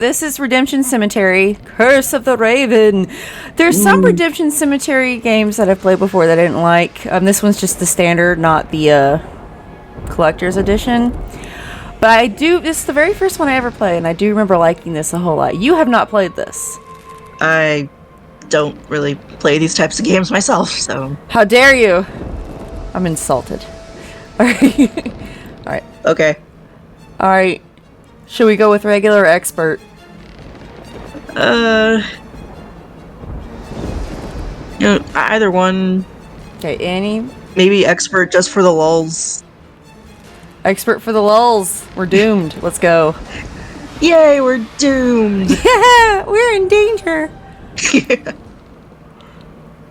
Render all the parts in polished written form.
This is Redemption Cemetery, Curse of the Raven. There's some Redemption Cemetery games that I've played before that I didn't like. This one's just the standard, not the collector's edition. But this is the very first one I ever played, and I do remember liking this a whole lot. You have not played this. I don't really play these types of games myself, so... How dare you? I'm insulted. Alright. Okay. Alright. Should we go with regular or expert? Either one. Okay, Annie? Maybe expert just for the lulz. Expert for the lulz. We're doomed. Let's go. Yay, we're doomed! Yeah, we're in danger.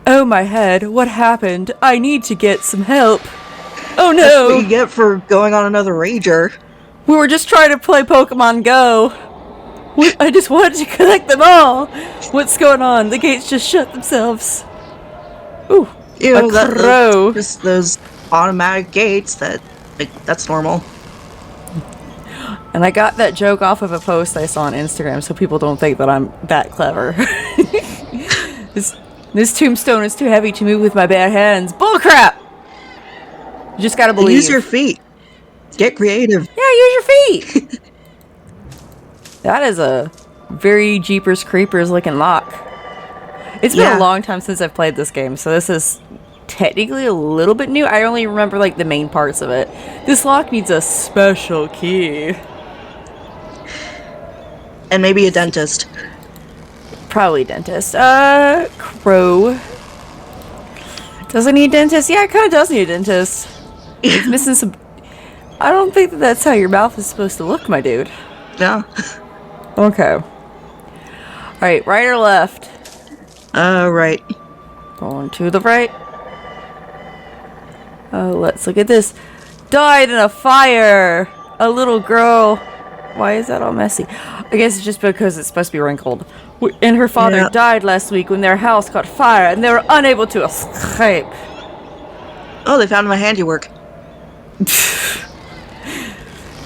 Oh, my head. What happened? I need to get some help. Oh, no. That's what you get for going on another rager. We were just trying to play Pokemon Go. I just wanted to collect them all. What's going on? The gates just shut themselves. Ooh, a crow. Just those automatic gates that's normal. And I got that joke off of a post I saw on Instagram, so people don't think that I'm that clever. This tombstone is too heavy to move with my bare hands. Bullcrap! You just gotta believe. Use your feet. Get creative. Yeah, use your feet. That is a very Jeepers Creepers looking lock. It's been a long time since I've played this game, so this is technically a little bit new. I only remember like the main parts of it. This lock needs a special key. And maybe a dentist. Probably dentist. Crow. Does it need a dentist? Yeah, it kind of does need a dentist. It's missing some... I don't think that's how your mouth is supposed to look, my dude. No. Okay. Alright, right or left? Right. Going to the right. Oh, let's look at this. Died in a fire! A little girl. Why is that all messy? I guess it's just because it's supposed to be wrinkled. And her father died last week when their house caught fire and they were unable to escape. Oh, they found my handiwork.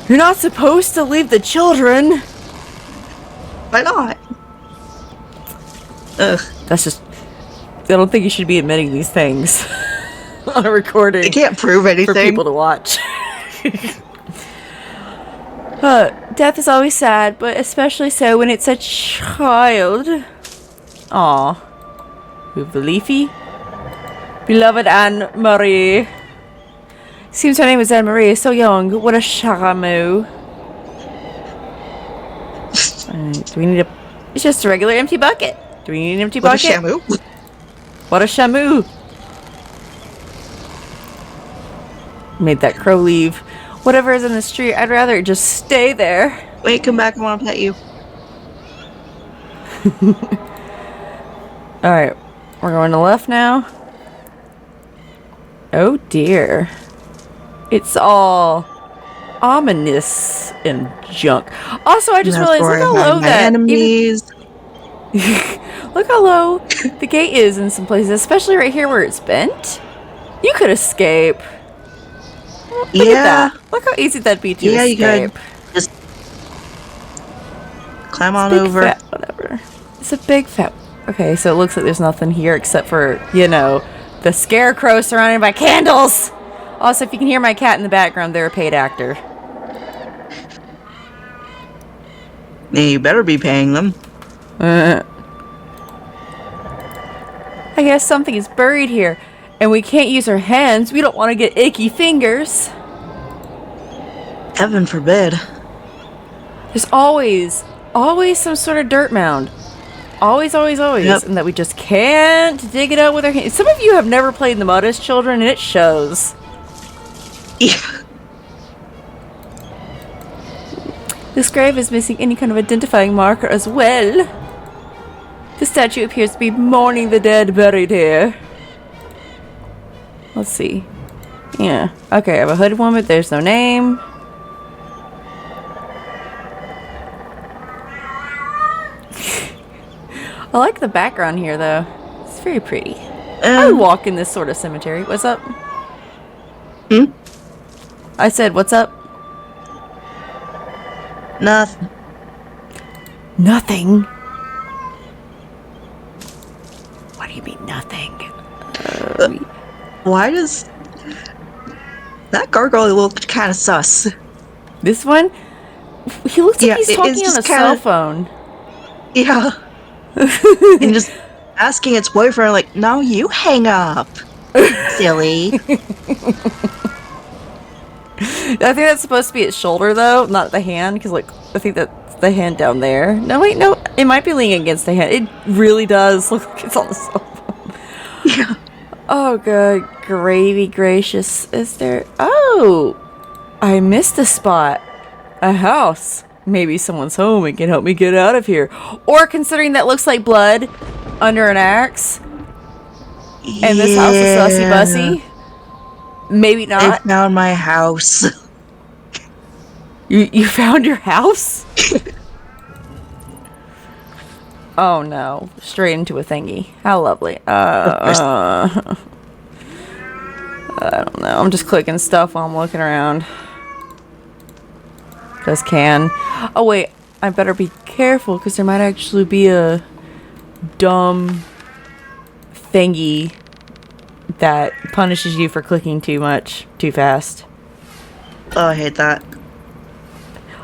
You're not supposed to leave the children. Why not? Ugh. That's just... I don't think you should be admitting these things on a recording. You can't prove anything. For people to watch. Death is always sad, but especially so when it's a child. Aw. We have the Leafy. Beloved Anne-Marie. Seems her name is Anne-Marie. So young. What a charmeux. Do we need a... It's just a regular empty bucket. Do we need an empty bucket? What a shamu? What a shamu. Made that crow leave. Whatever is in the street, I'd rather it just stay there. Wait, come back. I want to pet you. Alright. We're going to left now. Oh dear. It's all ominous and junk. Also, I just realized, look how low that... enemies. Look how low the gate is in some places, especially right here where it's bent. You could escape. Look at that. Look how easy that'd be to escape. You could just climb on over. Fat, whatever. It's a big fat... Okay, so it looks like there's nothing here except for, you know, the scarecrow surrounded by candles. Also, if you can hear my cat in the background, they're a paid actor. You better be paying them. I guess something is buried here, and we can't use our hands. We don't want to get icky fingers. Heaven forbid. There's always some sort of dirt mound. Always. Yep. And that we just can't dig it out with our hands. Some of you have never played in the mud as children, and it shows. Yeah. This grave is missing any kind of identifying marker as well. The statue appears to be mourning the dead buried here. Let's see. Yeah. Okay, I have a hooded woman. There's no name. I like the background here, though. It's very pretty. I would walk in this sort of cemetery. What's up? I said, what's up? Nothing. Nothing? What do you mean, nothing? Why does that gargoyle look kind of sus? This one? He looks like Yeah, he's it's talking on a just cell kinda- phone. Yeah. And just asking its boyfriend, like, no, you hang up. Silly. I think that's supposed to be its shoulder, though, not the hand, because, like, I think that's the hand down there. No, wait, no, it might be leaning against the hand. It really does look like it's on the cell phone. Yeah. Oh, good gravy gracious. Is there... Oh! I missed a spot. A house. Maybe someone's home and can help me get out of here. Or, considering that looks like blood under an axe, and this house is sussy bussy, maybe I not. found my house. You found your house? Oh no. Straight into a thingy. How lovely. I don't know. I'm just clicking stuff while I'm looking around. Just can. Oh wait. I better be careful because there might actually be a dumb thingy that punishes you for clicking too much, too fast. Oh, I hate that.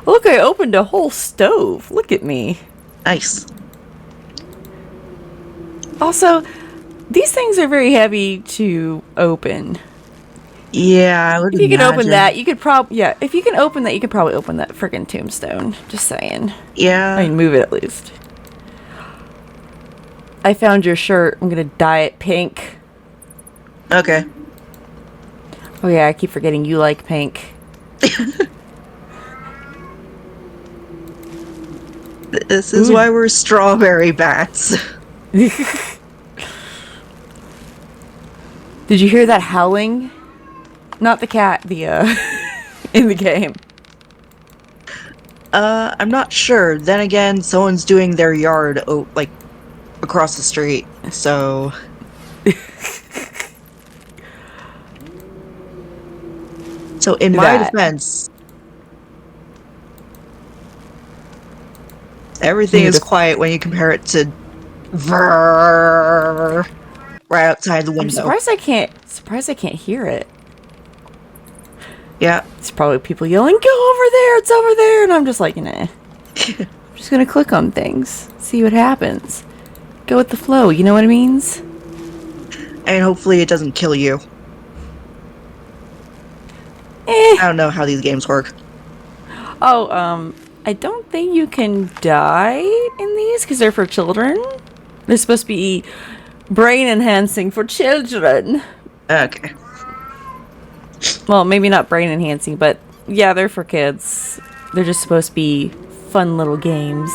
Look, I opened a whole stove. Look at me. Nice. Also, these things are very heavy to open. Yeah, I would If you can open imagine. that, you could probably... Yeah, if you can open that, you could probably open that friggin' tombstone. Just saying. Yeah. I mean, move it at least. I found your shirt. I'm gonna dye it pink. Okay. Oh yeah, I keep forgetting you like pink. This is why we're strawberry bats. Did you hear that howling? Not the cat, the, in the game. I'm not sure. Then again, someone's doing their yard, like, across the street, so... So, in my defense, everything is quiet when you compare it to right outside the window. I'm surprised I can't hear it. Yeah. It's probably people yelling, "Go over there, it's over there," and I'm just like, nah. I'm just gonna click on things, see what happens. Go with the flow, you know what it means? And hopefully it doesn't kill you. I don't know how these games work. Oh, I don't think you can die in these because they're for children. They're supposed to be brain enhancing for children. Okay. Well, maybe not brain enhancing, but yeah, they're for kids. They're just supposed to be fun little games.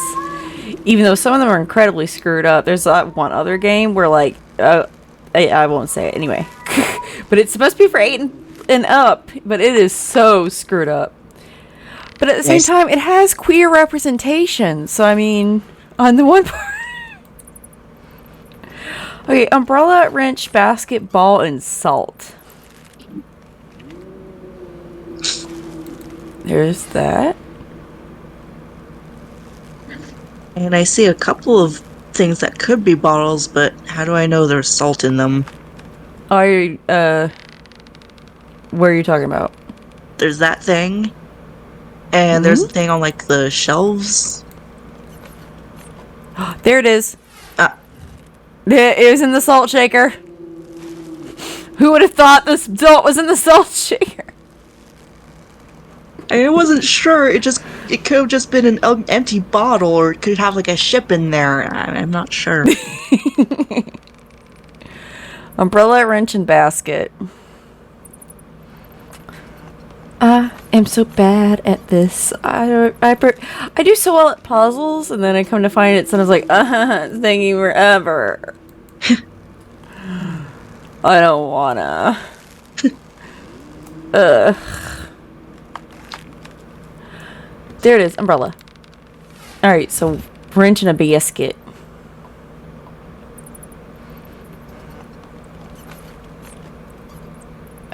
Even though some of them are incredibly screwed up. There's one other game where, like, I won't say it anyway. But it's supposed to be for 8 and up, but it is so screwed up. But at the same time, it has queer representation. So, I mean, on the one part... Okay, umbrella, wrench, basket, ball, and salt. There's that. And I see a couple of things that could be bottles, but how do I know there's salt in them? Are you, what are you talking about? There's that thing. And there's a thing on, like, the shelves. There it is. Ah. It was in the salt shaker. Who would have thought this salt was in the salt shaker? I wasn't sure. It could have just been an empty bottle, or it could have, like, a ship in there. I'm not sure. Umbrella, wrench, and basket. I am so bad at this. I do so well at puzzles, and then I come to find it, and I was like, it's taking forever. I don't wanna. Ugh. There it is, umbrella. Alright, so wrench and a basket.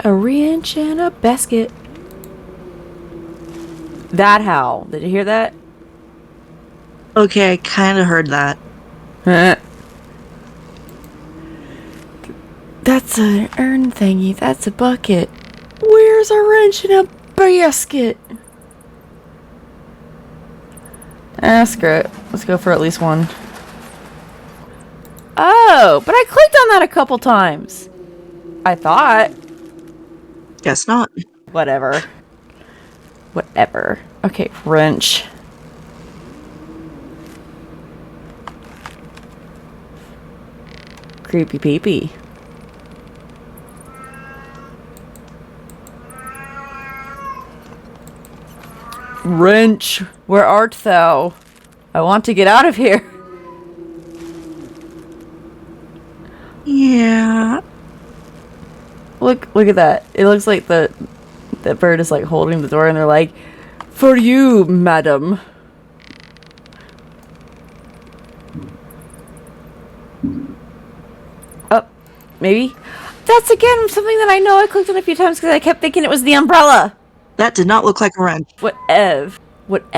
A wrench and a basket. That howl. Did you hear that? Okay, I kind of heard that. That's an urn thingy. That's a bucket. Where's a wrench and a basket? Screw it. Let's go for at least one. Oh, but I clicked on that a couple times. I thought. Guess not. Whatever. Whatever. Okay, wrench. Creepy peepee. Wrench, where art thou? I want to get out of here. Yeah. Look at that. It looks like that bird is like holding the door and they're like, "For you, madam." Oh, maybe. That's again something that I know I clicked on a few times because I kept thinking it was the umbrella. That did not look like a wrench. Whatever. Wonder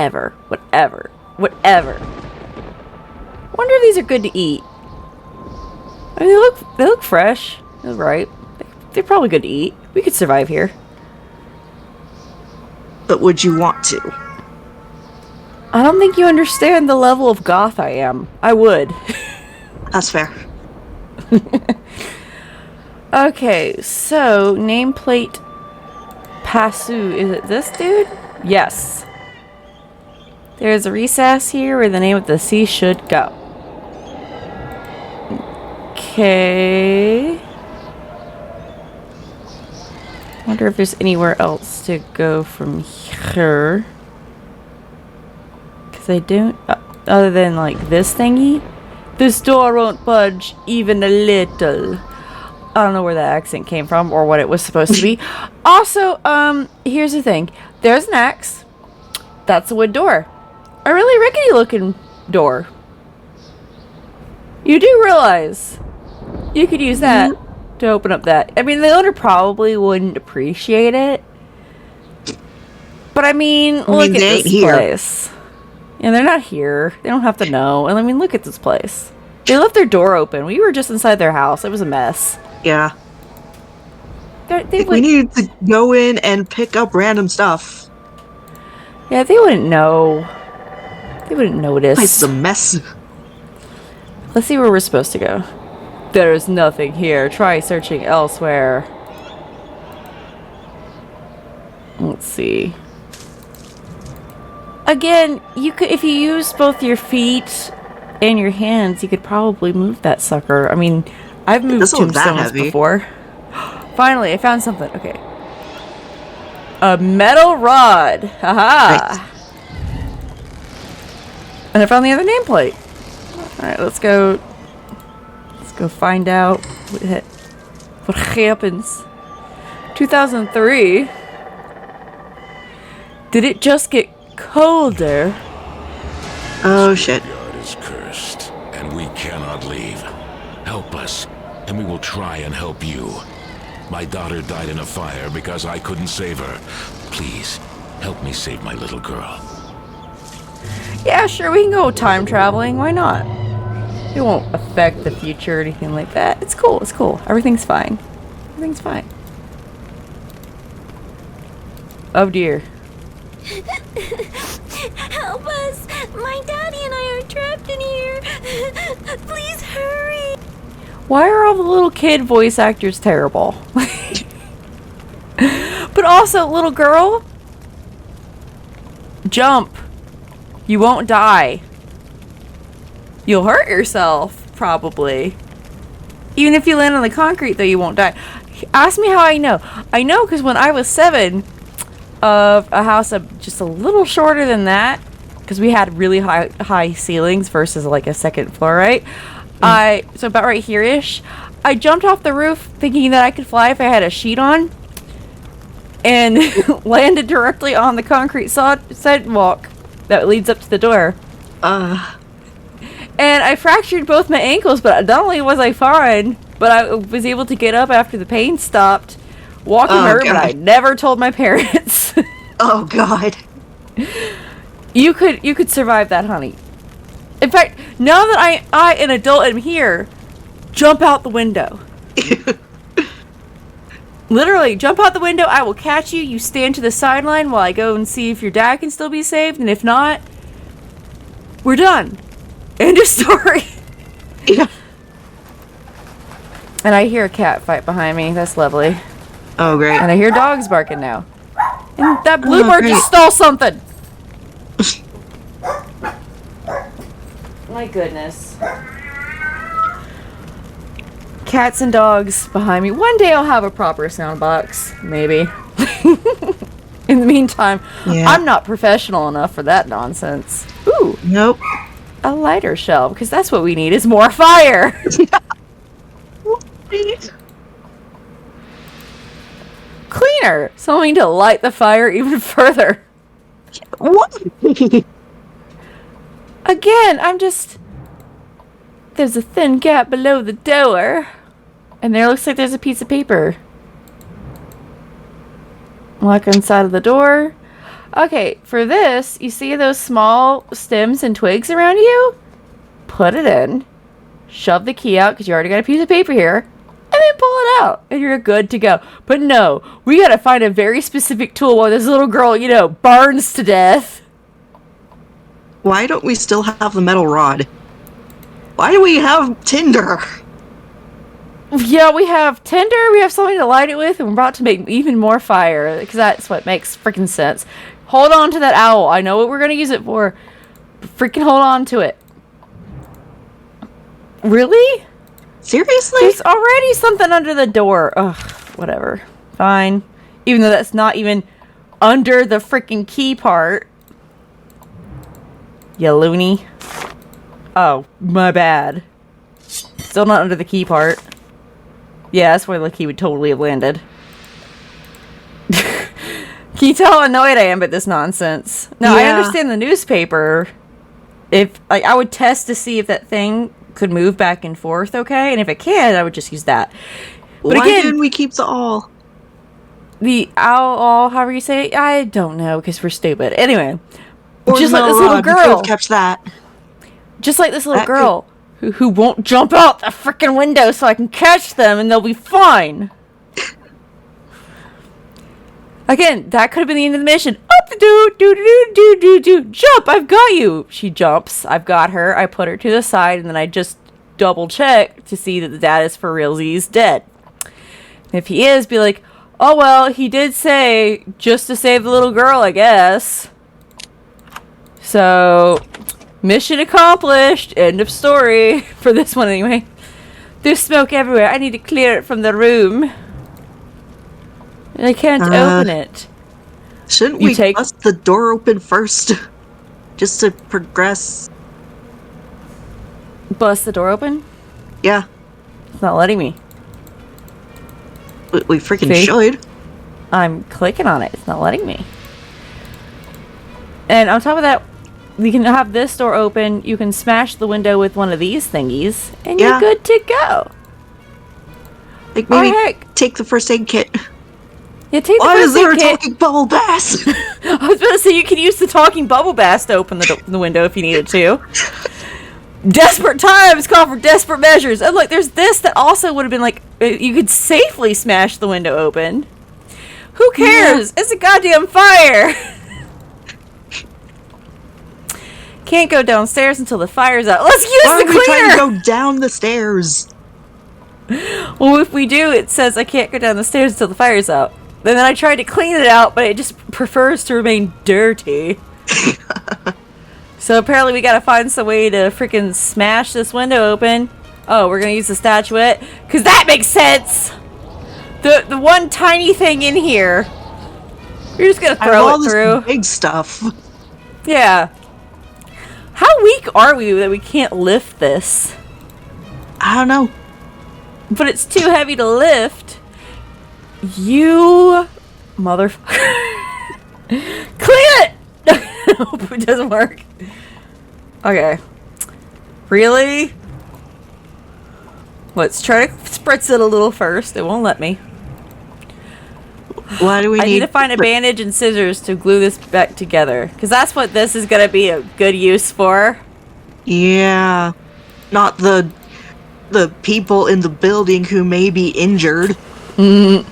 if these are good to eat. I mean, they look fresh. They're right. They're probably good to eat. We could survive here. But would you want to? I don't think you understand the level of goth I am. I would. That's fair. Okay, so nameplate Passu. Is it this dude? Yes. There's a recess here where the name of the sea should go. Okay. Wonder if there's anywhere else to go from here. Because I don't... other than, like, this thingy. This door won't budge even a little. I don't know where that accent came from or what it was supposed to be. Also, here's the thing. There's an axe. That's a wood door. A really rickety looking door. You do realize you could use that to open up that. I mean, the owner probably wouldn't appreciate it. But I mean, look at this place. And they're not here. They don't have to know. And I mean, look at this place. They left their door open. We were just inside their house. It was a mess. Yeah. We needed to go in and pick up random stuff. Yeah, they wouldn't know. They wouldn't notice. It's a mess. Let's see where we're supposed to go. There is nothing here. Try searching elsewhere. Let's see. Again, you could, if you use both your feet and your hands, you could probably move that sucker. I mean, I've moved tombstones before. Finally, I found something. Okay. A metal rod. Haha. Nice. And I found the other nameplate. Alright, let's go. Let's go find out what happens. 2003. Did it just get colder? Oh shit. The yard is cursed, and we cannot leave. Help us, and we will try and help you. My daughter died in a fire because I couldn't save her. Please, help me save my little girl. Yeah, sure, we can go time traveling. Why not? It won't affect the future or anything like that. It's cool, it's cool. Everything's fine. Everything's fine. Oh dear. Help us! My daddy and I are trapped in here! Please hurry! Why are all the little kid voice actors terrible? But also, little girl, jump. You won't die. You'll hurt yourself, probably. Even if you land on the concrete, though, you won't die. Ask me how I know. I know because when I was 7, of a house just a little shorter than that, because we had really high ceilings versus like a second floor, right? So about right here-ish, I jumped off the roof thinking that I could fly if I had a sheet on, and landed directly on the concrete sidewalk that leads up to the door. And I fractured both my ankles, but not only was I fine, but I was able to get up after the pain stopped. Walking hurt, but I never told my parents. Oh god. You could survive that, honey. Now that I, an adult, am here, jump out the window. Literally, jump out the window. I will catch you. You stand to the sideline while I go and see if your dad can still be saved. And if not, we're done. End of story. Yeah. And I hear a cat fight behind me. That's lovely. Oh, great. And I hear dogs barking now. And that bluebird great. just stole something. My goodness. Cats and dogs behind me. One day I'll have a proper sound box. Maybe. In the meantime, Yeah. I'm not professional enough for that nonsense. Ooh, Nope. a lighter shelf. Because that's what we need is more fire. Cleaner. Something to light the fire even further. What? Again, I'm just... There's a thin gap below the door. And there looks like there's a piece of paper. Look inside of the door. Okay, for this, you see those small stems and twigs around you? Put it in. Shove the key out, because you already got a piece of paper here. And then pull it out. And you're good to go. But no, we gotta find a very specific tool while this little girl, you know, burns to death. Why don't we still have the metal rod? Why do we have tinder? Yeah, we have tinder, we have something to light it with, and we're about to make even more fire, because that's what makes freaking sense. Hold on to that owl. I know what we're going to use it for. Freaking hold on to it. Really? Seriously? There's already something under the door. Ugh, whatever. Fine. Even though that's not even under the freaking key part. You loony. Oh, my bad. Still not under the key part. Yeah, that's where the key would totally have landed. Can you tell how annoyed I am at this nonsense? Now, I Yeah. understand the newspaper. If, like, I would test to see if that thing could move back and forth, okay? And if it can, I would just use that. But Why again, didn't we keep the all? the owl, however you say it, I don't know, because we're stupid. Anyway, Or just the like this metal little rod, we could girl. have kept that. Just like this little That could- girl who won't jump out the freaking window so I can catch them and they'll be fine. Again, that could have been the end of the mission. Up the do, jump, I've got you. She jumps, I've got her, I put her to the side, and then I just double check to see that the dad is for realsies dead. And if he is, be like, oh well, he did say just to save the little girl, I guess. So, mission accomplished. End of story. For this one, anyway. There's smoke everywhere. I need to clear it from the room. And I can't open it. Shouldn't You we take- bust the door open first? Just to progress. Bust the door open? Yeah, It's not letting me. we freaking See? should. I'm clicking on it. It's not letting me. And on top of that, we can have this door open. You can smash the window with one of these thingies. And Yeah. you're good to go. Like maybe Oh, heck. take the first aid kit. Yeah, take the Why first is there a aid kit. talking bubble bass? I was about to say you can use the talking bubble bass to open the window if you needed to. Desperate times call for desperate measures. And look, there's this that also would have been like, you could safely smash the window open. Who cares? It's a goddamn fire. Can't go downstairs until the fire's out. Let's use Why the are we trying to cleaner. go down the stairs? Well, if we do, it says I can't go down the stairs until the fire's out. And then I tried to clean it out, but it just prefers to remain dirty. So apparently we gotta find some way to freaking smash this window open. Oh, we're gonna use the statuette? Because that makes sense! The one tiny thing in here. You're just gonna I have throw all it through. this big stuff. Yeah. How weak are we that we can't lift this? I don't know. But it's too heavy to lift. You motherfucker. Clean it! Nope, it doesn't work. Okay. Really? Let's try to spritz it a little first. It won't let me. Why do we I need to find a bandage and scissors to glue this back together. Because that's what this is going to be a good use for. Yeah. Not the people in the building who may be injured. Because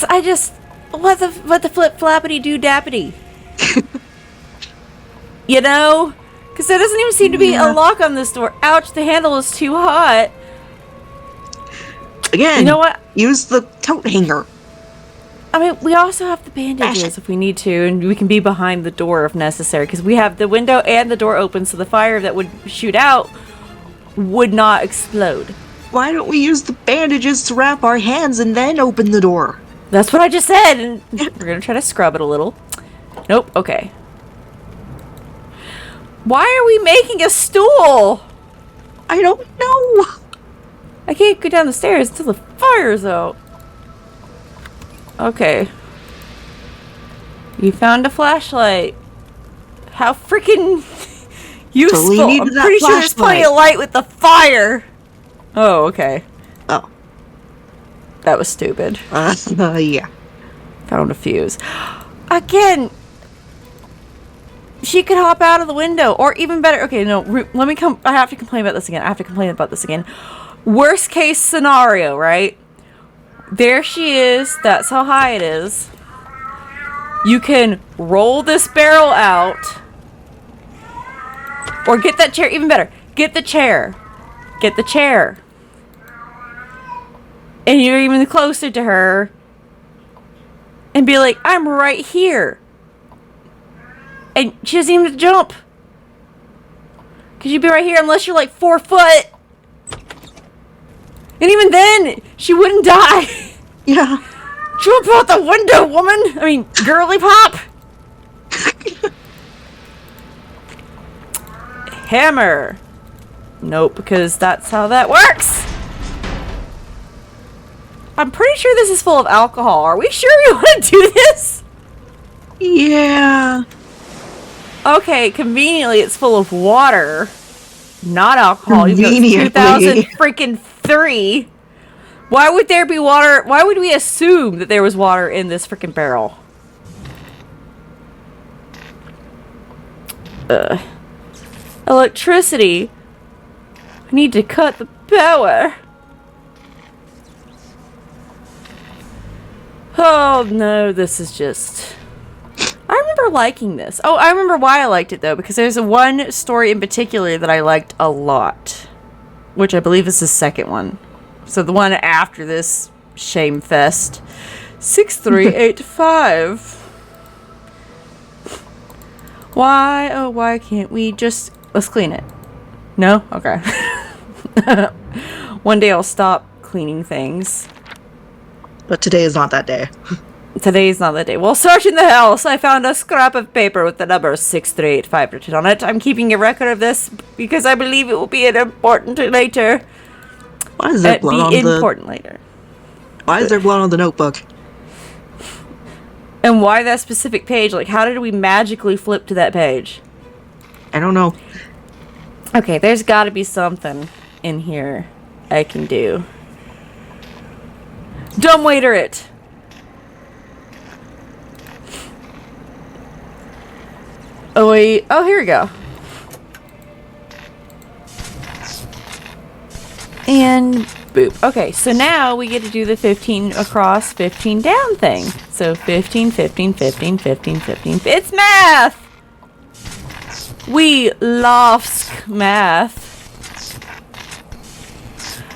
I just... What the flip flappity do dappity? You know? Because there doesn't even seem to be a lock on this door. Ouch, the handle is too hot. Again, you know what? Use the coat hanger. I mean, we also have the bandages if we need to, and we can be behind the door if necessary, because we have the window and the door open, so the fire that would shoot out would not explode. Why don't we use the bandages to wrap our hands and then open the door? That's what I just said, and we're going to try to scrub it a little. Nope, okay. Why are we making a stool? I don't know. I can't go down the stairs until the fire's out. Okay. You found a flashlight. How freaking useful. Totally I'm that pretty sure there's plenty of light with the fire. Oh, okay. Oh. That was stupid. Yeah. Found a fuse. Again, she could hop out of the window, or even better. Okay, no, let me come. I have to complain about this again. Worst case scenario, right? There she is. That's how high it is. You can roll this barrel out, or get that chair. Even better, get the chair. Get the chair. And you're even closer to her. And be like, I'm right here. And she doesn't even have to jump. Because you'd be right here unless you're like 4 foot. And even then, she wouldn't die. Yeah. Jump out the window, woman. I mean, girly pop. Hammer. Nope, because that's how that works. I'm pretty sure this is full of alcohol. Are we sure we want to do this? Yeah. Okay, conveniently it's full of water. Not alcohol. You've got Conveniently. 2000 freaking 3. Why would there be water? Why would we assume that there was water in this freaking barrel? Electricity. I need to cut the power. Oh no, this is just... I remember liking this. Oh, I remember why I liked it though, because there's one story in particular that I liked a lot, which I believe is the second one. So the one after this shame fest. 6385. Why, oh why can't we just... Let's clean it. No? Okay. One day I'll stop cleaning things. But today is not that day. Today is not that day. While searching the house, I found a scrap of paper with the number 6385 written on it. I'm keeping a record of this because I believe it will be important later. Why is there blood on later. Why is there blood on the notebook? And why that specific page? Like, how did we magically flip to that page? I don't know. Okay, there's got to be something in here I can do. Dumbwaiter it! Oh wait, oh here we go. And boop. Okay, so now we get to do the 15 across, 15 down thing. So 15, 15, 15, 15, 15. It's math! We lost math.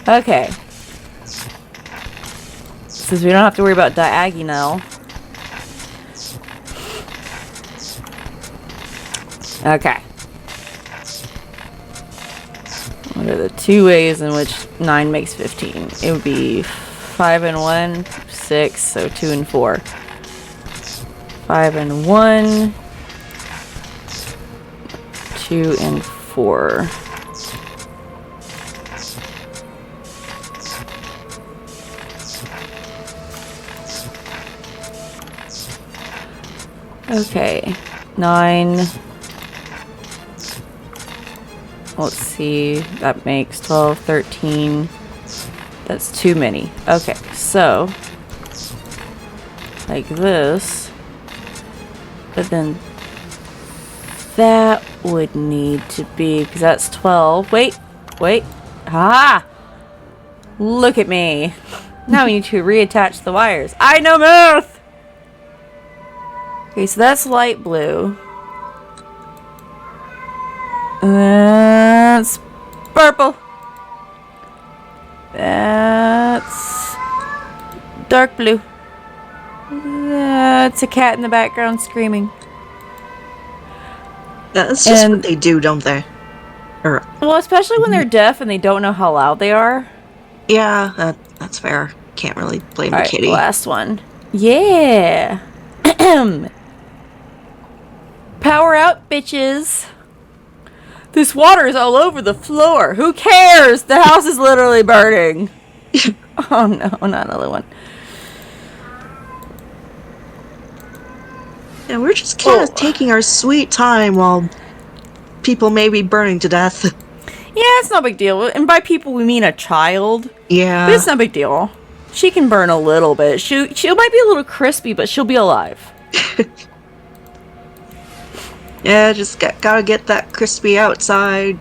Okay. Since we don't have to worry about diagonal. Okay. What are the two ways in which 9 makes 15? It would be 5 and 1, 6, so 2 and 4. 5 and 1, 2 and 4. Okay, 9. Let's see, that makes 12, 13. That's too many. Okay, so like this, but then that would need to be, because that's 12. Wait. Ah! Look at me. Now we need to reattach the wires. I know math! Okay, so that's light blue. That's purple. That's dark blue. That's a cat in the background screaming. That's just what they do, don't they? Well, especially when they're deaf and they don't know how loud they are. Yeah, that's fair. Can't really blame the kitty. Last one. Yeah. Power out, bitches. This water is all over the floor. Who cares? The house is literally burning. Oh no, not another one. Yeah, we're just kind of taking our sweet time while people may be burning to death. Yeah, it's no big deal. And by people, we mean a child. Yeah. But it's no big deal. She can burn a little bit. She might be a little crispy, but she'll be alive. Yeah, just gotta get that crispy outside.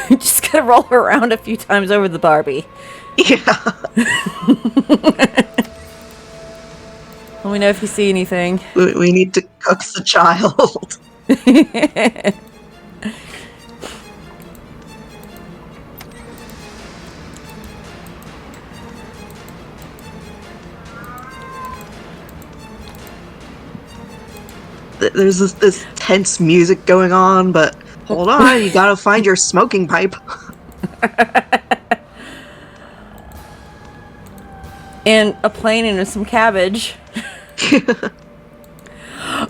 Just gotta roll her around a few times over the Barbie. Yeah. Let me know if you see anything. We need to cook the child. There's this tense music going on, but hold on, you gotta find your smoking pipe. And a plane and some cabbage.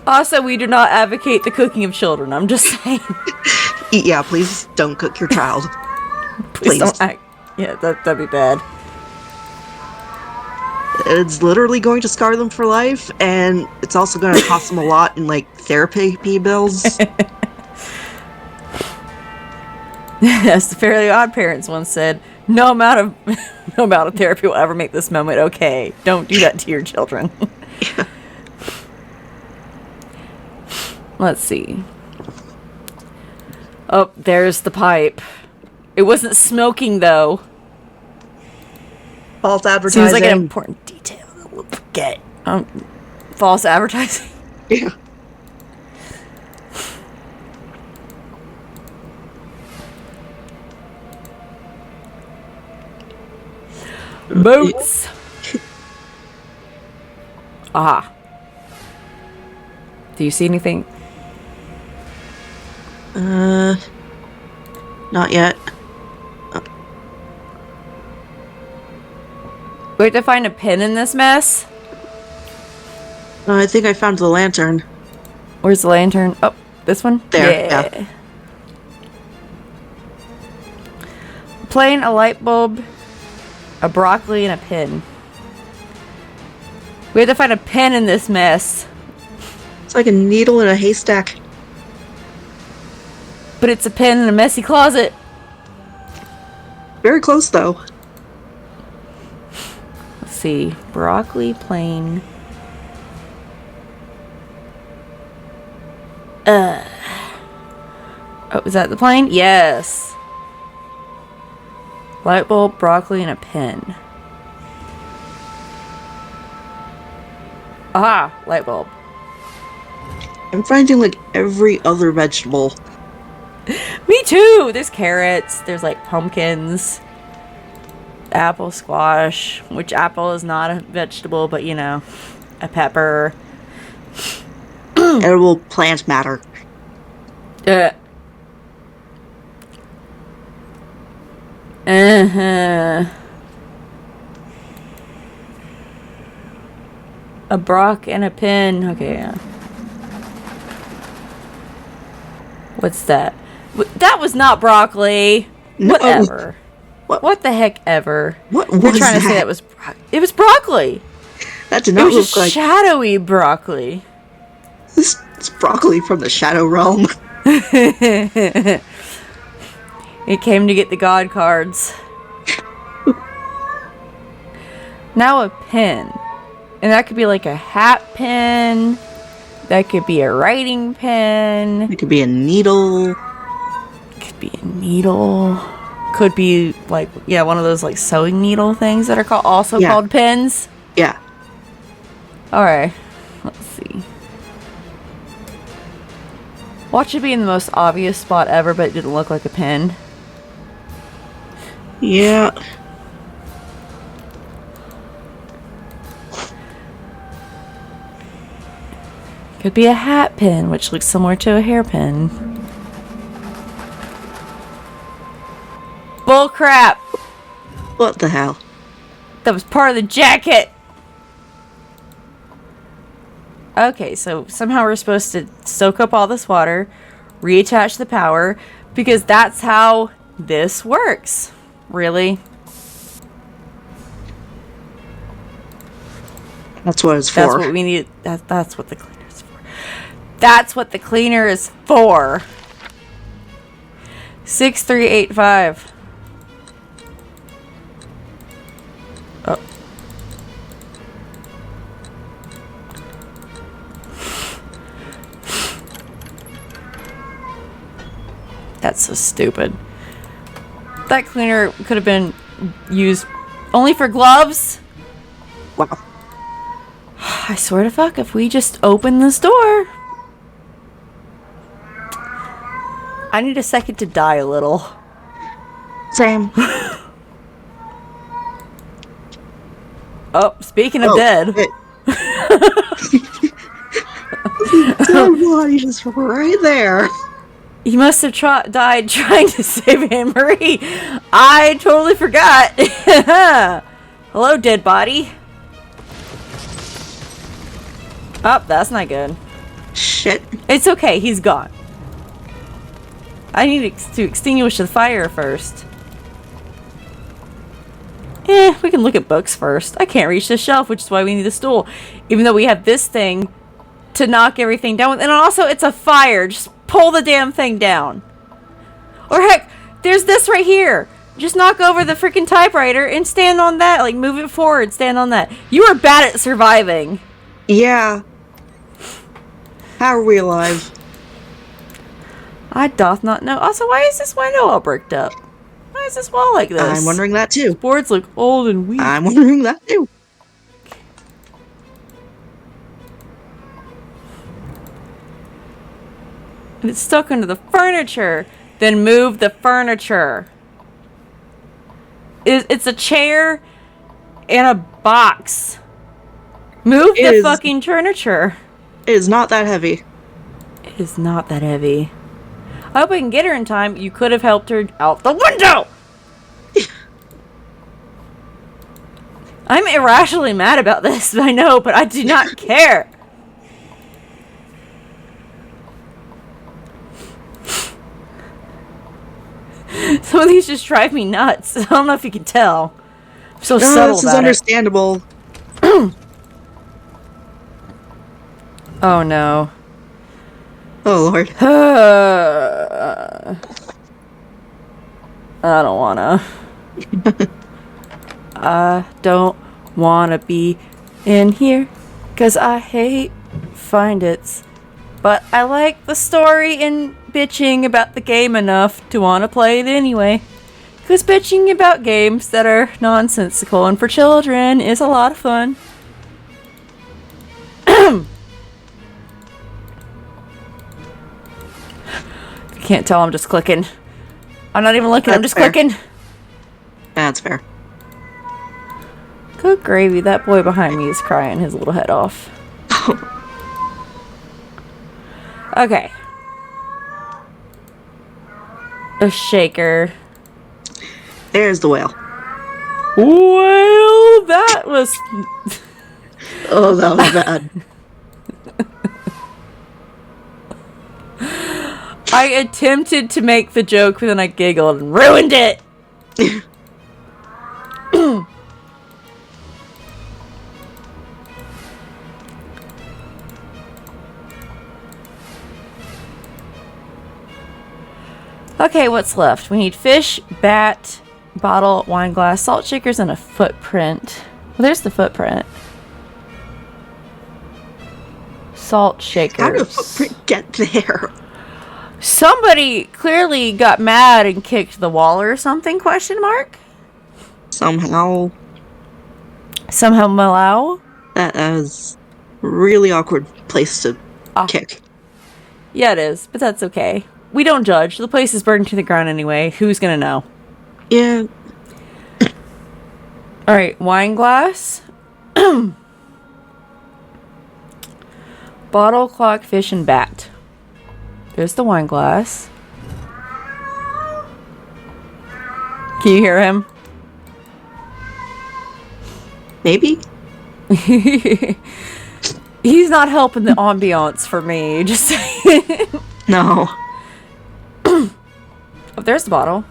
Also, we do not advocate the cooking of children. I'm just saying. Yeah, please don't cook your child. Please don't act. Yeah, that'd be bad. It's literally going to scar them for life, and it's also going to cost them a lot in, like, therapy bills. As the Fairly Odd Parents once said, no amount of therapy will ever make this moment okay. Don't do that to your children. Yeah. Let's see. Oh, there's the pipe. It wasn't smoking, though. False advertising. Seems like an important detail that we'll forget. False advertising. Yeah. Boats. Ah. Do you see anything? Not yet. We have to find a pin in this mess. I think I found the lantern. Where's the lantern? Oh, this one? There, yeah. Plain, a light bulb, a broccoli, and a pin. We have to find a pin in this mess. It's like a needle in a haystack. But it's a pin in a messy closet. Very close, though. Let's see. Broccoli, plain. Oh, is that the plane? Yes. Light bulb, broccoli, and a pen. Aha! Light bulb. I'm finding, like, every other vegetable. Me too! There's carrots, there's like pumpkins, apple squash, which apple is not a vegetable, but you know, a pepper. Edible plant matter. A brock and a pin. Okay, yeah. What's that? That was not broccoli. No. Whatever. What the heck ever? What You're was trying to say that? that was it was broccoli. That did It not was look just like shadowy broccoli. it's broccoli from the Shadow Realm. It came to get the god cards. Now a pin. And that could be like a hat pin, That could be a writing pen. It could be a needle. Could be a needle. Could be like, yeah, one of those like sewing needle things that are called pens. Yeah. Alright. Let's see. Watch it be in the most obvious spot ever, but it didn't look like a pen. Yeah. Could be a hat pin, which looks similar to a hairpin. Bull crap! What the hell? That was part of the jacket! Okay, so somehow we're supposed to soak up all this water, reattach the power, because that's how this works. Really? That's what it's for. That's what we need. That's what the cleaner is for. That's what the cleaner is for. 6385. Oh. That's so stupid. That cleaner could have been used only for gloves. Wow. I swear to fuck, if we just open this door. I need a second to die a little. Same. Oh, speaking of dead. Dead body just right there. He must have died trying to save Anne Marie. I totally forgot. Hello, dead body. Oh, that's not good. Shit. It's okay, he's gone. I need to extinguish the fire first. We can look at books first. I can't reach the shelf, which is why we need the stool. Even though we have this thing to knock everything down with. And also, it's a fire. Just pull the damn thing down. Or heck, there's this right here. Just knock over the freaking typewriter and stand on that. Like, move it forward, stand on that. You are bad at surviving. Yeah. How are we alive? I doth not know. Also, why is this window all bricked up? Why is this wall like this? I'm wondering that too. Boards look old and weak. I'm wondering that too. And it's stuck under the furniture. Then move the furniture. It's a chair and a box. Move the fucking furniture. It is not that heavy. It is not that heavy. I hope I can get her in time. You could have helped her out the window! I'm irrationally mad about this, I know, but I do not care. Some of these just drive me nuts. I don't know if you can tell. I'm so subtle This is about understandable. Oh no. Oh lord. I don't wanna. I don't wanna be in here, 'cause I hate find it's. But I like the story and bitching about the game enough to want to play it anyway. 'Cause bitching about games that are nonsensical and for children is a lot of fun. If you can't tell, I'm just clicking. I'm not even looking, I'm just clicking. That's fair. Good gravy, that boy behind me is crying his little head off. Okay. A shaker. There's the whale. Well, that was... Oh, that was bad. I attempted to make the joke, but then I giggled and ruined it! Okay, what's left? We need fish, bat, bottle, wine glass, salt shakers, and a footprint. Well, there's the footprint. Salt How did the shakers. footprint get there? Somebody clearly got mad and kicked the wall or something, question mark? Somehow. Somehow Malau? That was a really awkward place to kick. Yeah, it is, but that's okay. We don't judge. The place is burned to the ground anyway. Who's gonna know? Yeah. Alright, wine glass. Bottle, clock, fish, and bat. There's the wine glass. Can you hear him? Maybe? He's not helping the ambiance for me, just saying. No. Oh, there's the bottle.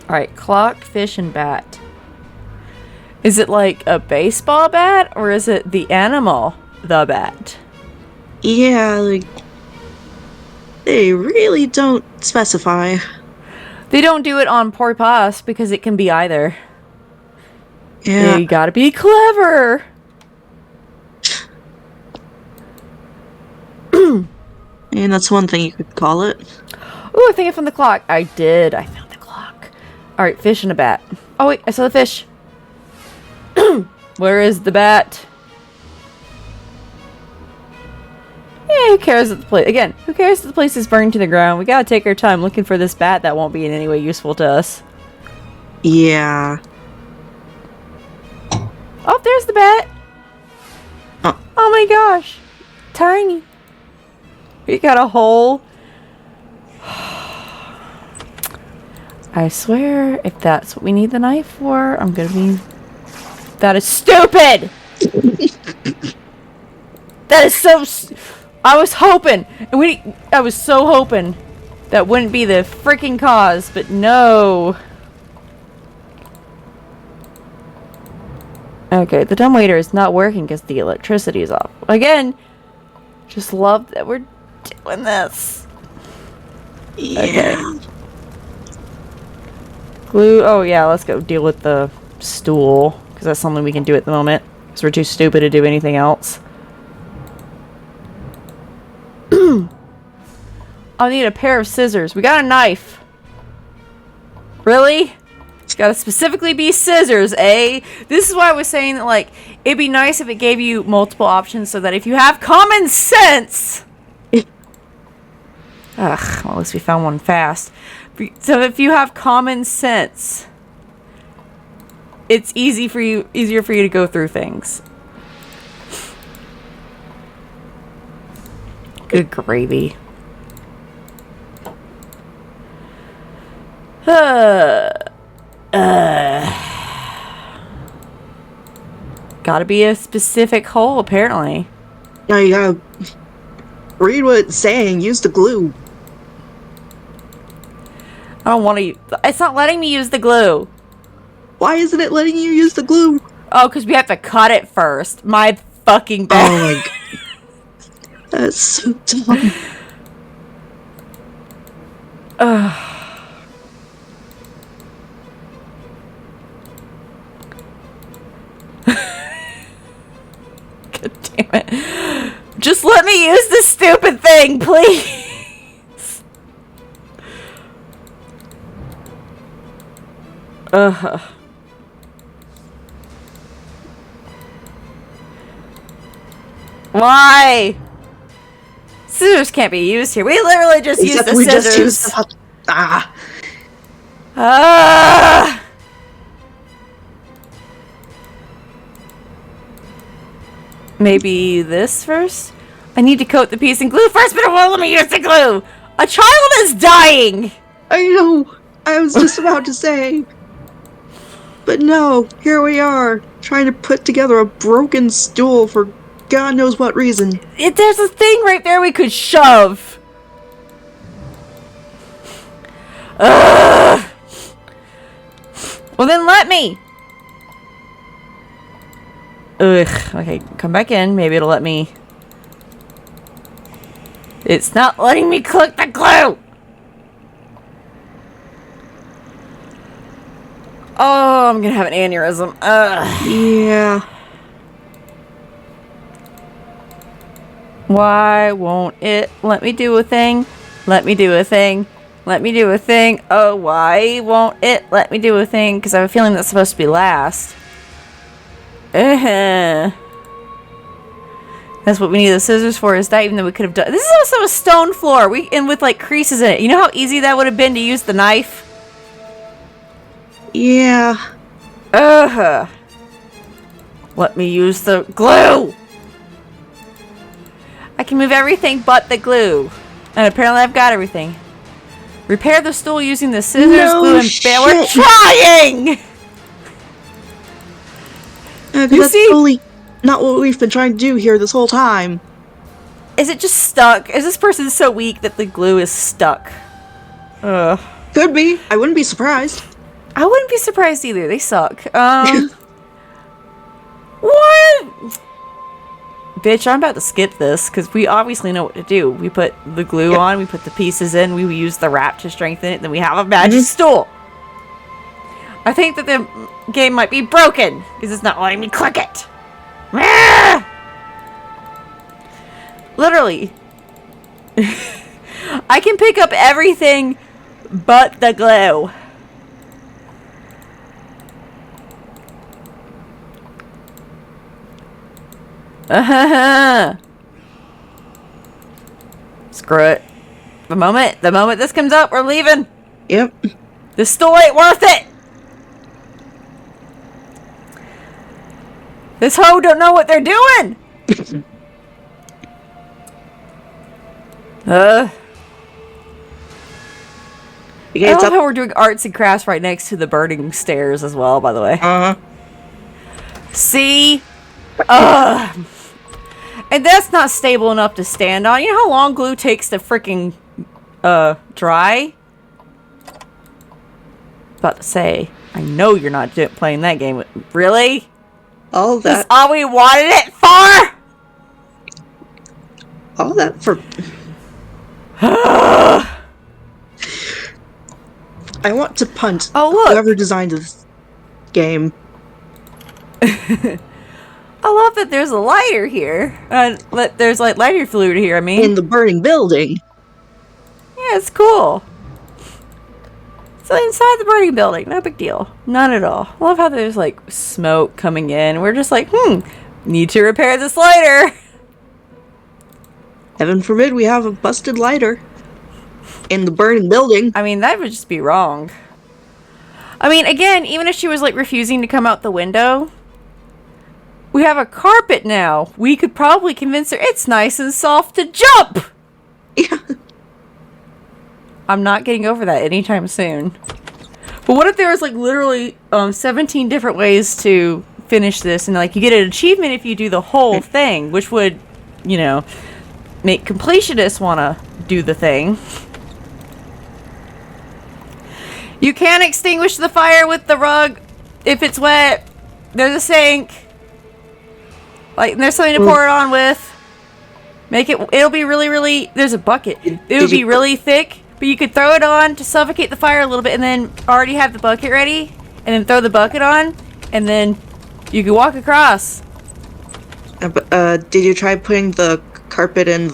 Alright, clock, fish, and bat. Is it like a baseball bat, or is it the animal, the bat? Yeah, like, they really don't specify. They don't do it on purpose because it can be either. Yeah. You gotta be clever. And that's one thing you could call it. Ooh, I think I found the clock. I did. I found the clock. Alright, fish and a bat. Oh, wait, I saw the fish. Where is the bat? Yeah, who cares if the place... Again, who cares if the place is burned to the ground? We gotta take our time looking for this bat that won't be in any way useful to us. Yeah. Oh, there's the bat. Oh my gosh. Tiny. We got a hole. I swear, if that's what we need the knife for, I'm gonna be... That is stupid! That is so... I was hoping, and I was so hoping that wouldn't be the freaking cause, but no. Okay, the dumbwaiter is not working because the electricity is off. Again, just love that we're doing this. Yeah. Okay. Glue. Oh yeah, let's go deal with the stool because that's something we can do at the moment because we're too stupid to do anything else. I'll need a pair of scissors. We got a knife. Really? It's gotta specifically be scissors, eh? This is why I was saying that, like, it'd be nice if it gave you multiple options so that if you have common sense... Ugh, well, at least we found one fast. So if you have common sense, it's easier for you to go through things. Good gravy. Gotta be a specific hole, apparently. Now you gotta read what it's saying. Use the glue. I don't want to... It's not letting me use the glue. Why isn't it letting you use the glue? Oh, because we have to cut it first. My fucking bad. Oh my god. That's so dumb. God damn it. Just let me use this stupid thing, please. Why? Scissors can't be used here. We literally just used the scissors. Just used the Maybe this first? I need to coat the piece in glue first, but it won't let me use the glue! A child is dying! I know. I was just about to say. But no, here we are, trying to put together a broken stool for God knows what reason. There's a thing right there we could shove. Ugh. Well then let me. Ugh. Okay, come back in. Maybe it'll let me. It's not letting me click the glue. Oh, I'm gonna have an aneurysm. Ugh. Yeah. Why won't it let me do a thing? Let me do a thing. Let me do a thing. Oh, why won't it let me do a thing? Because I have a feeling that's supposed to be last. That's what we need the scissors for, is that, even though we could have done... This is also a stone floor, and with, like, creases in it. You know how easy that would have been to use the knife? Yeah. Let me use the glue! I can move everything but the glue. And apparently I've got everything. Repair the stool using the scissors, glue, and band. We're trying! That's totally not what we've been trying to do here this whole time. Is it just stuck? Is this person so weak that the glue is stuck? Ugh. Could be. I wouldn't be surprised. I wouldn't be surprised either. They suck. What? Bitch, I'm about to skip this, because we obviously know what to do. We put the glue on, we put the pieces in, we use the wrap to strengthen it, then we have a magic stool. I think that the game might be broken, because it's not letting me click it. Literally. I can pick up everything but the glue. Screw it. The moment this comes up, we're leaving. Yep. This stool ain't worth it. This hoe don't know what they're doing. I love how we're doing arts and crafts right next to the burning stairs as well, by the way. See? And that's not stable enough to stand on. You know how long glue takes to freaking dry? About to say, I know you're not playing that game. Really? All that. That's all we wanted it for? All that for... I want to punt whoever designed this game. I love that there's a lighter here. There's like lighter fluid here, I mean. In the burning building. Yeah, it's cool. So inside the burning building, no big deal. None at all. I love how there's like smoke coming in. We're just like, need to repair this lighter. Heaven forbid we have a busted lighter in the burning building. I mean, that would just be wrong. I mean, again, even if she was like refusing to come out the window, we have a carpet now. We could probably convince her it's nice and soft to jump. Yeah. I'm not getting over that anytime soon. But what if there was like literally 17 different ways to finish this, and like you get an achievement if you do the whole thing, which would, you know, make completionists want to do the thing. You can extinguish the fire with the rug if it's wet. There's a sink. Like, there's something to pour it on with. It'll be really, really, there's a bucket. It'll be really thick, but you could throw it on to suffocate the fire a little bit and then already have the bucket ready, and then throw the bucket on, and then you can walk across. Did you try putting the carpet on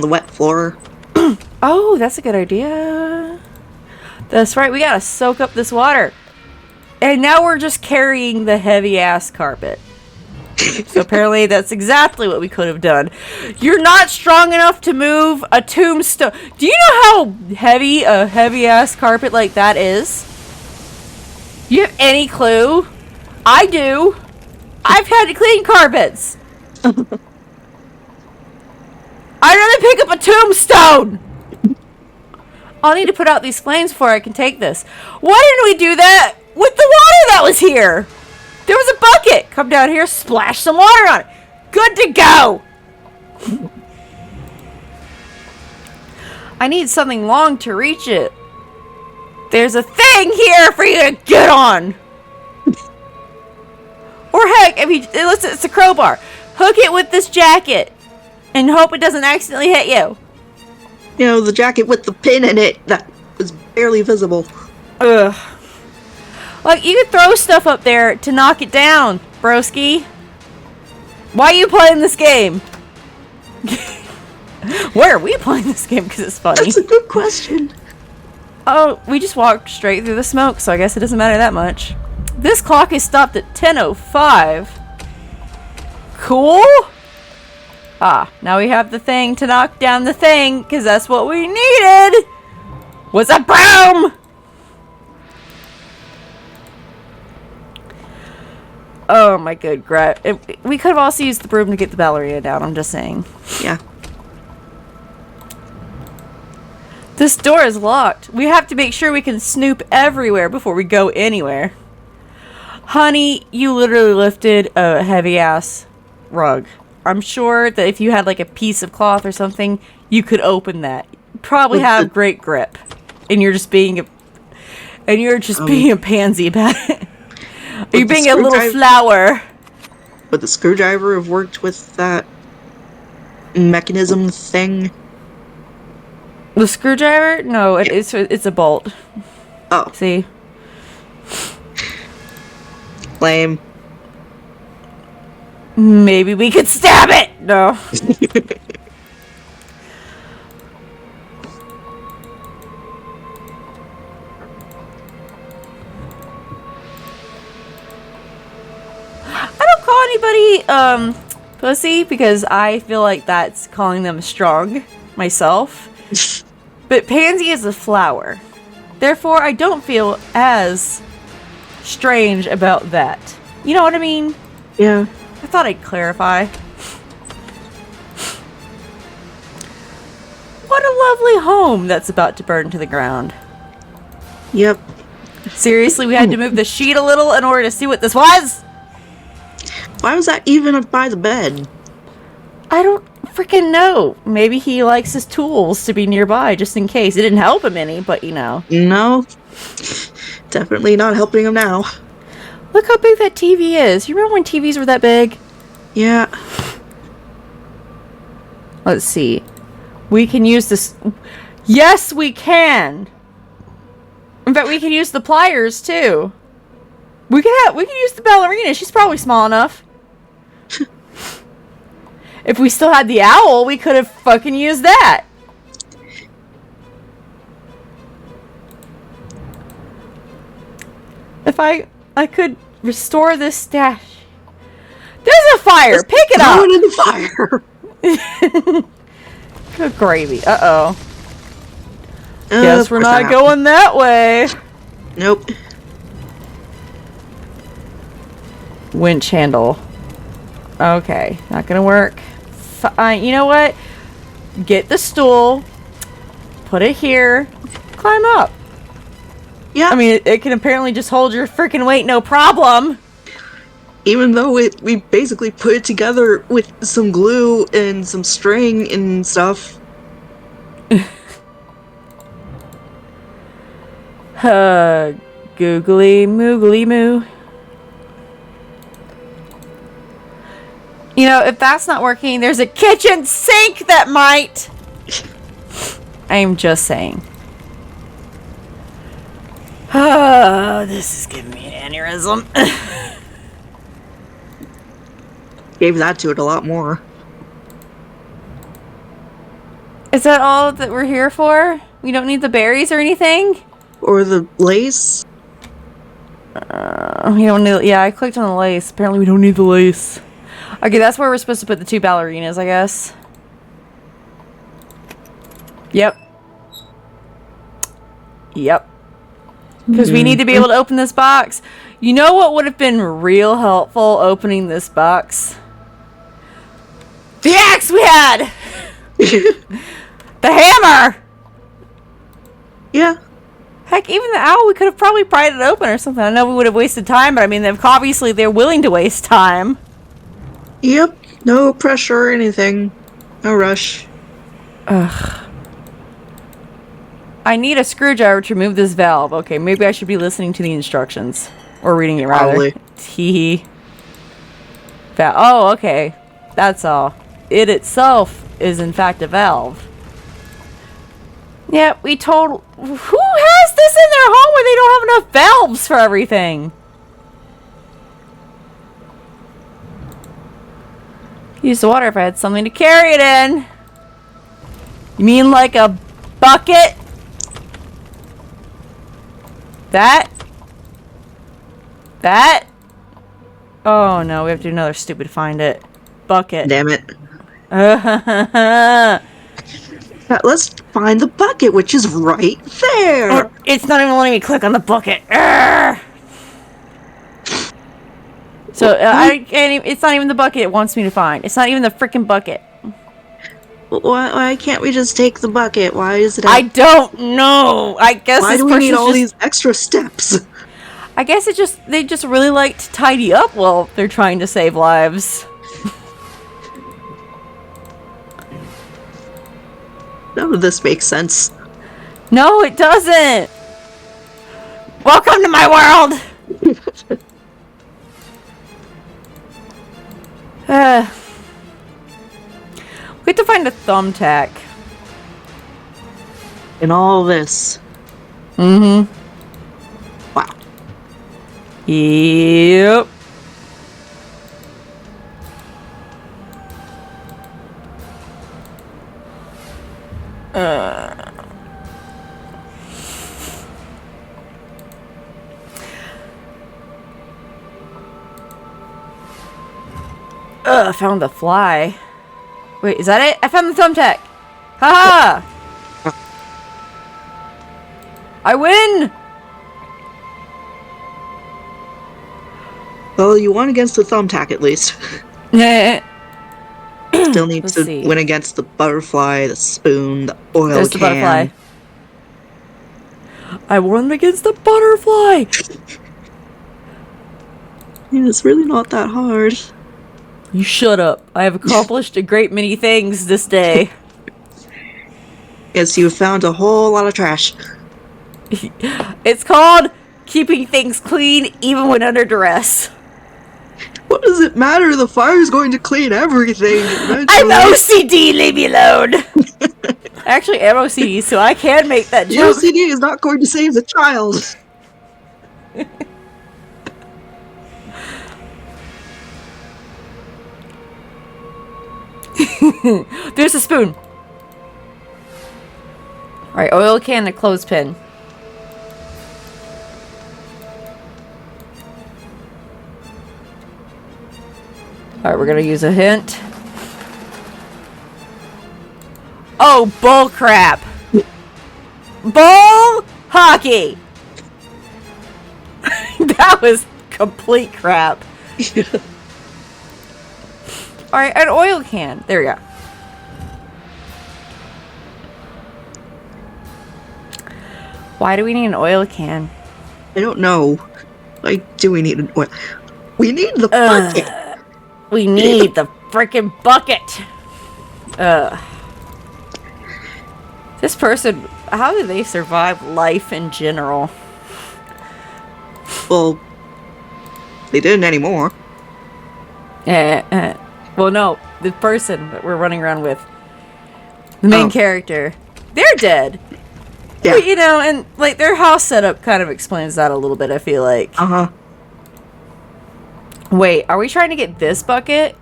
the wet floor? Oh, that's a good idea. That's right, we gotta soak up this water. And now we're just carrying the heavy-ass carpet. So apparently that's exactly what we could have done. You're not strong enough to move a tombstone. Do you know how heavy a heavy-ass carpet like that is? Do you have any clue? I do. I've had to clean carpets. I'd rather pick up a tombstone. I'll need to put out these flames before I can take this. Why didn't we do that with the water that was here? There was a bucket. Come down here, splash some water on it. Good to go. I need something long to reach it. There's a thing here for you to get on. Or heck, it's a crowbar. Hook it with this jacket and hope it doesn't accidentally hit you. You know, the jacket with the pin in it that was barely visible. Ugh. Like, you could throw stuff up there to knock it down, broski. Why are you playing this game? Where are we playing this game? Because it's funny. That's a good question. Oh, we just walked straight through the smoke, so I guess it doesn't matter that much. This clock is stopped at 10:05. Cool. Ah, now we have the thing to knock down the thing, because that's what we needed. Was a broom. Oh my good crap. We could have also used the broom to get the ballerina down, I'm just saying. Yeah. This door is locked. We have to make sure we can snoop everywhere before we go anywhere. Honey, you literally lifted a heavy-ass rug. I'm sure that if you had like a piece of cloth or something, you could open that. You probably have great grip. And you're just being a pansy about it. You're being a little flower. Would the screwdriver have worked with that mechanism thing? The screwdriver? No, it's a bolt. Oh. See? Lame. Maybe we could stab it! No. I don't call anybody, pussy, because I feel like that's calling them strong myself. But pansy is a flower. Therefore, I don't feel as strange about that. You know what I mean? Yeah. I thought I'd clarify. What a lovely home that's about to burn to the ground. Yep. Seriously, we had to move the sheet a little in order to see what this was? Why was that even up by the bed? I don't freaking know. Maybe he likes his tools to be nearby just in case. It didn't help him any, but you know. No. Definitely not helping him now. Look how big that TV is. You remember when TVs were that big? Yeah. Let's see. We can use this. Yes, we can. In fact, we can use the pliers too. We can use the ballerina. She's probably small enough. If we still had the owl, we could have fucking used that. If I could restore this stash. There's a fire. Pick it up. Throw it in the fire. Good gravy. Uh-oh. Guess we're not going that way. Nope. Winch handle. Okay, not gonna work. Fine. You know what? Get the stool. Put it here. Climb up. Yeah. I mean, it can apparently just hold your freaking weight, no problem. Even though we basically put it together with some glue and some string and stuff. Googly moogly moo. You know, if that's not working, there's a kitchen sink that might. I'm just saying. Oh, this is giving me an aneurysm. Gave that to it a lot more. Is that all that we're here for? We don't need the berries or anything? Or the lace. We don't need. Yeah, I clicked on the lace. Apparently, we don't need the lace. Okay, that's where we're supposed to put the two ballerinas, I guess. Yep. Yep. Because we need to be able to open this box. You know what would have been real helpful opening this box? The axe we had! The hammer! Yeah. Heck, even the owl, we could have probably pried it open or something. I know we would have wasted time, but I mean, obviously they're willing to waste time. Yep. No pressure or anything. No rush. Ugh. I need a screwdriver to remove this valve. Okay, maybe I should be listening to the instructions. Or reading it, rather. Probably. Tee. Oh, okay. That's all. It itself is, in fact, a valve. Yeah, we told... Who has this in their home where they don't have enough valves for everything? Use the water if I had something to carry it in. You mean like a bucket? That? Oh no, we have to do another stupid find it. Bucket. Damn it. Let's find the bucket, which is right there. Oh, it's not even letting me click on the bucket. Arrgh. So I can't even, it's not even the bucket it wants me to find. It's not even the freaking bucket. Why can't we just take the bucket? Why is it? I don't know. I guess Why this do we need person's all just, these extra steps? I guess they just really like to tidy up while they're trying to save lives. None of this makes sense. No, it doesn't. Welcome to my world. We have to find a thumbtack. In all this. Mm-hmm. Wow. Yep. I found the fly. Wait, is that it? I found the thumbtack. Haha! I win! Well, you won against the thumbtack at least. Still needs Let's to see. win against the butterfly, the spoon, the oil There's can. the butterfly. I won against the butterfly! Yeah, it's really not that hard. You shut up. I have accomplished a great many things this day. Yes, you found a whole lot of trash. It's called keeping things clean even when under duress. What does it matter? The fire's going to clean everything. I'm OCD, leave me alone! I actually am OCD, so I can make that The joke. OCD is not going to save the child. There's a spoon. Alright, oil can and a clothespin. Alright, we're gonna use a hint. Oh, bull crap! Bull hockey! That was complete crap. Alright, an oil can. There we go. Why do we need an oil can? I don't know. Why do we need an oil? We need the bucket. We need the freaking bucket. This person, how do they survive life in general? Well, they didn't anymore. Well, no, the person that we're running around with, the main character, they're dead. Yeah. But, you know, and like their house setup kind of explains that a little bit, I feel like. Uh-huh. Wait, are we trying to get this bucket?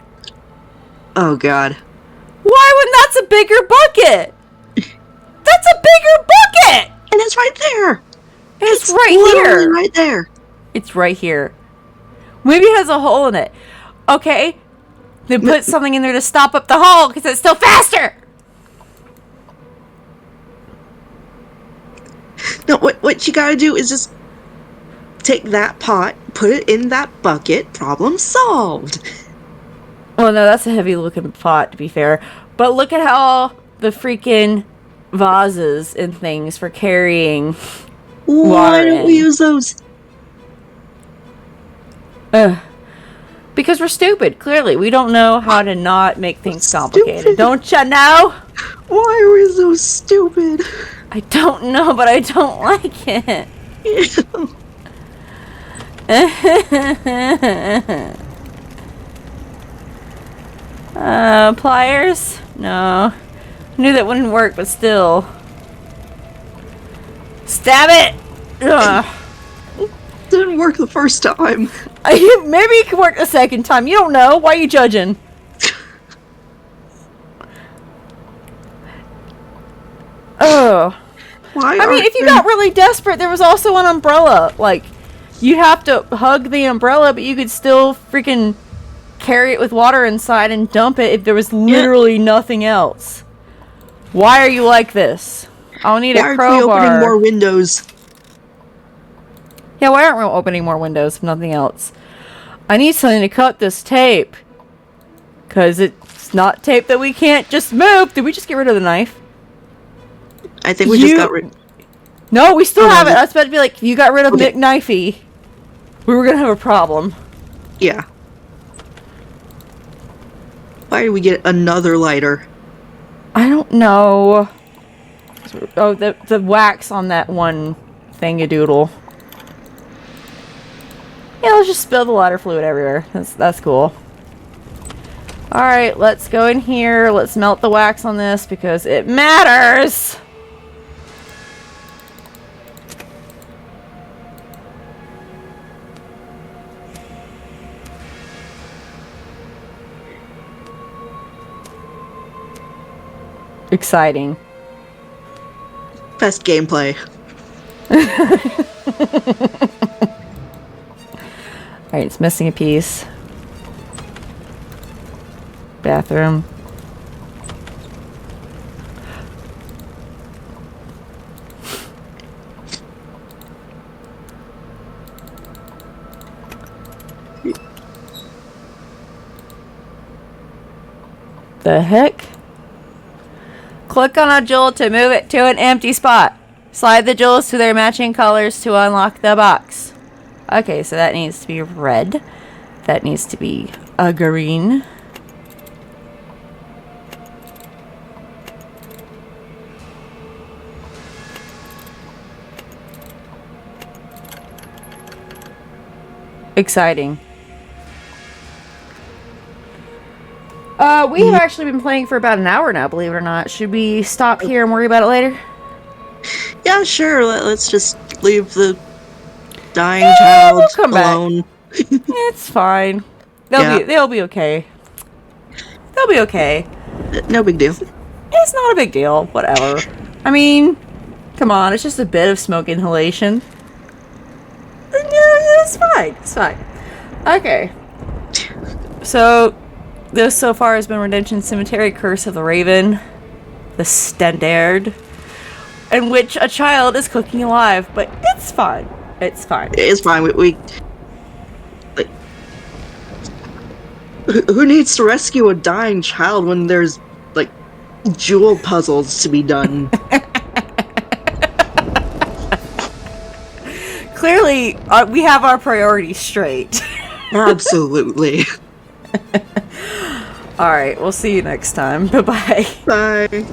Oh, God. Why when that's a bigger bucket? That's a bigger bucket! And it's right there. It's right Literally here. right there. It's right here. Maybe it has a hole in it. Okay. Then put something in there to stop up the hole because it's still faster. No, what you gotta do is just take that pot, put it in that bucket, problem solved. Well, no, that's a heavy looking pot, to be fair. But look at how the freaking vases and things for carrying Why water don't we in. use those? Because we're stupid, clearly. We don't know how to not make things complicated. Stupid. Don't you know? Why are we so stupid? I don't know, but I don't like it. Pliers? No. Knew that wouldn't work, but still. Stab it! Ugh. Didn't work the first time. Maybe it could work the second time. You don't know. Why are you judging? Ugh. Why? I mean, if you got really desperate, there was also an umbrella. Like, you'd have to hug the umbrella, but you could still freaking carry it with water inside and dump it if there was literally nothing else. Why are you like this? I'll need a crowbar. Why aren't we opening more windows? Yeah, why aren't we opening more windows if nothing else? I need something to cut this tape. Because it's not tape that we can't just move. Did we just get rid of the knife? I think we just got rid. No, we still have it. I was about to be like, you got rid of McKnifey. We were going to have a problem. Yeah. Why did we get another lighter? I don't know. Oh, the wax on that one thingadoodle. Yeah, let's just spill the lighter fluid everywhere. That's cool. Alright, let's go in here. Let's melt the wax on this because it matters! Exciting. Best gameplay. Alright, it's missing a piece. Bathroom. The heck? Click on a jewel to move it to an empty spot. Slide the jewels to their matching colors to unlock the box. Okay, so that needs to be red. That needs to be a green. Exciting. We have actually been playing for about an hour now, believe it or not. Should we stop here and worry about it later? Yeah, sure. Let's just leave the dying child alone. It's fine. They'll be okay. They'll be okay. No big deal. It's not a big deal. Whatever. I mean, come on. It's just a bit of smoke inhalation. It's fine. It's fine. Okay. So, this so far has been Redemption Cemetery, Curse of the Raven, the Standard, in which a child is cooking alive, but it's fine. It's fine. It's fine. We like, who needs to rescue a dying child when there's like jewel puzzles to be done? Clearly, we have our priorities straight. Absolutely. Alright, we'll see you next time. Bye-bye. Bye.